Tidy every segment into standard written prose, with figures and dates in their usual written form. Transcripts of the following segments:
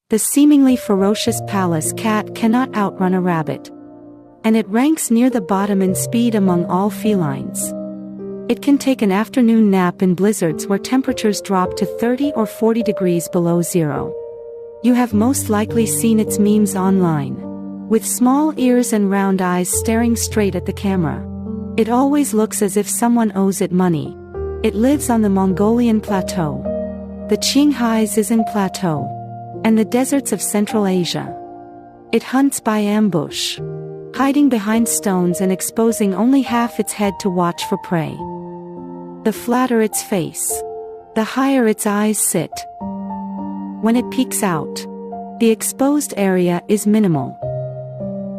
The seemingly ferocious Pallas cat cannot outrun a rabbit, and it ranks near the bottom in speed among all felines. It can take an afternoon nap in blizzards where temperatures drop to 30 or 40 degrees below zero. You have most likely seen its memes online. With small ears and round eyes staring straight at the camera. It always looks as if someone owes it money. It lives on the Mongolian plateau, the Qinghai Zizang plateau, and the deserts of Central Asia. It hunts by ambush, hiding behind stones and exposing only half its head to watch for prey. The flatter its face, the higher its eyes sit. When it peeks out, the exposed area is minimal.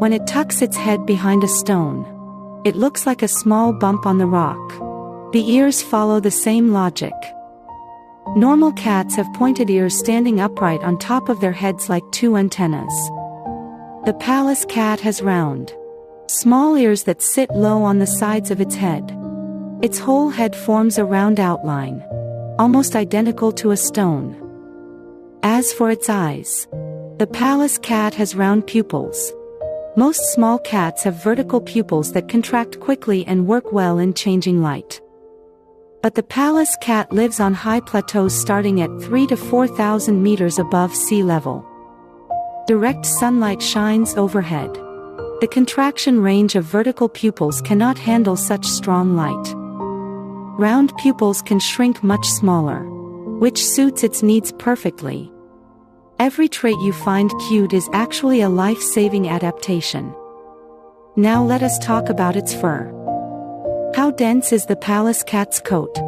When it tucks its head behind a stone, it looks like a small bump on the rock. The ears follow the same logic. Normal cats have pointed ears standing upright on top of their heads like two antennas. The Pallas cat has round, small ears that sit low on the sides of its head. Its whole head forms a round outline, almost identical to a stone. As for its eyes, the Pallas cat has round pupils. Most small cats have vertical pupils that contract quickly and work well in changing light. But the Pallas cat lives on high plateaus starting at 3,000 to 4,000 meters above sea level. Direct sunlight shines overhead. The contraction range of vertical pupils cannot handle such strong light. Round pupils can shrink much smaller, which suits its needs perfectly. Every trait you find cute is actually a life-saving adaptation. Now let us talk about its fur. How dense is the Pallas cat's coat?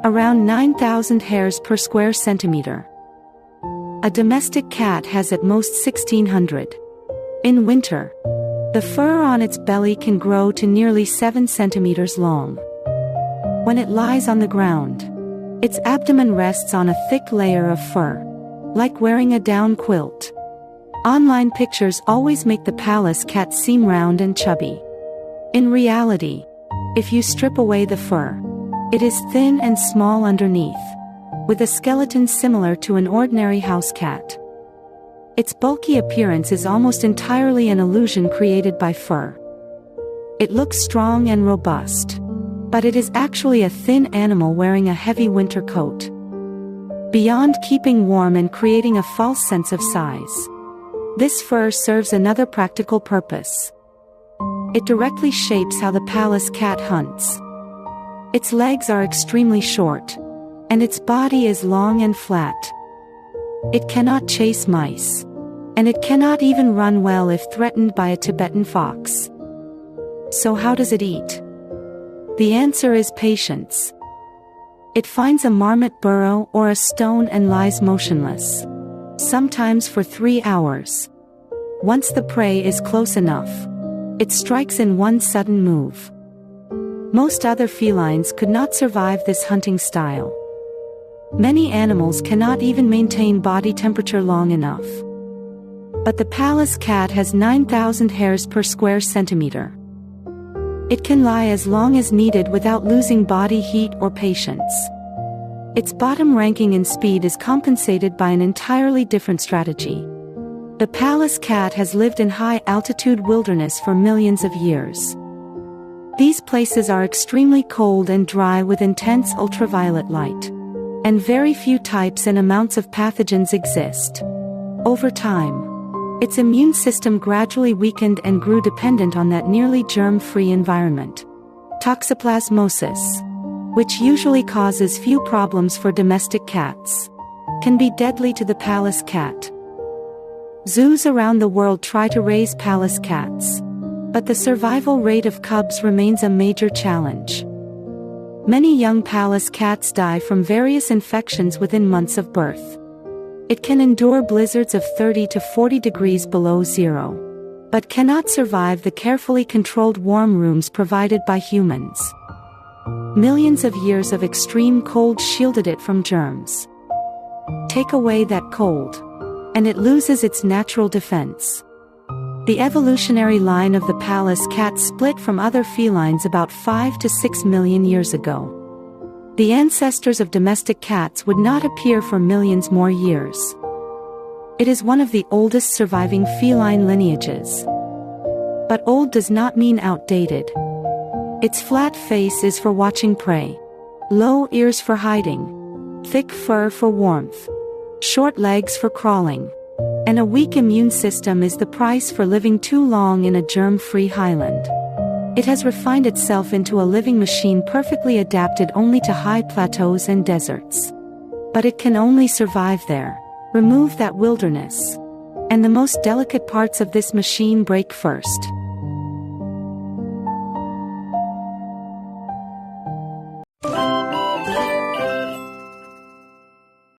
Around 9,000 hairs per square centimeter. A domestic cat has at most 1,600. In winter, the fur on its belly can grow to nearly 7 centimeters long. When it lies on the ground, its abdomen rests on a thick layer of fur, like wearing a down quilt. Online pictures always make the Pallas cat seem round and chubby. In reality, if you strip away the fur, it is thin and small underneath, with a skeleton similar to an ordinary house cat. Its bulky appearance is almost entirely an illusion created by fur. It looks strong and robust, but it is actually a thin animal wearing a heavy winter coat. Beyond keeping warm and creating a false sense of size, this fur serves another practical purpose. It directly shapes how the Pallas cat hunts. Its legs are extremely short, and its body is long and flat. It cannot chase mice, and it cannot even run well if threatened by a Tibetan fox. So how does it eat? The answer is patience. It finds a marmot burrow or a stone and lies motionless, sometimes for 3 hours. Once the prey is close enough, it strikes in one sudden move. Most other felines could not survive this hunting style. Many animals cannot even maintain body temperature long enough. But the Pallas cat has 9,000 hairs per square centimeter. It can lie as long as needed without losing body heat or patience. Its bottom ranking in speed is compensated by an entirely different strategy. The Pallas cat has lived in high-altitude wilderness for millions of years. These places are extremely cold and dry with intense ultraviolet light, and very few types and amounts of pathogens exist. Over time, its immune system gradually weakened and grew dependent on that nearly germ-free environment. Toxoplasmosis, which usually causes few problems for domestic cats, can be deadly to the Pallas cat. Zoos around the world try to raise Pallas cats, but the survival rate of cubs remains a major challenge. Many young Pallas cats die from various infections within months of birth. It can endure blizzards of 30 to 40 degrees below zero, but cannot survive the carefully controlled warm rooms provided by humans. Millions of years of extreme cold shielded it from germs. Take away that cold, and it loses its natural defense. The evolutionary line of the Pallas cat split from other felines about 5 to 6 million years ago. The ancestors of domestic cats would not appear for millions more years. It is one of the oldest surviving feline lineages. But old does not mean outdated. Its flat face is for watching prey, low ears for hiding, thick fur for warmth, short legs for crawling, and a weak immune system is the price for living too long in a germ-free highland. It has refined itself into a living machine perfectly adapted only to high plateaus and deserts. But it can only survive there. Remove that wilderness, and the most delicate parts of this machine break first.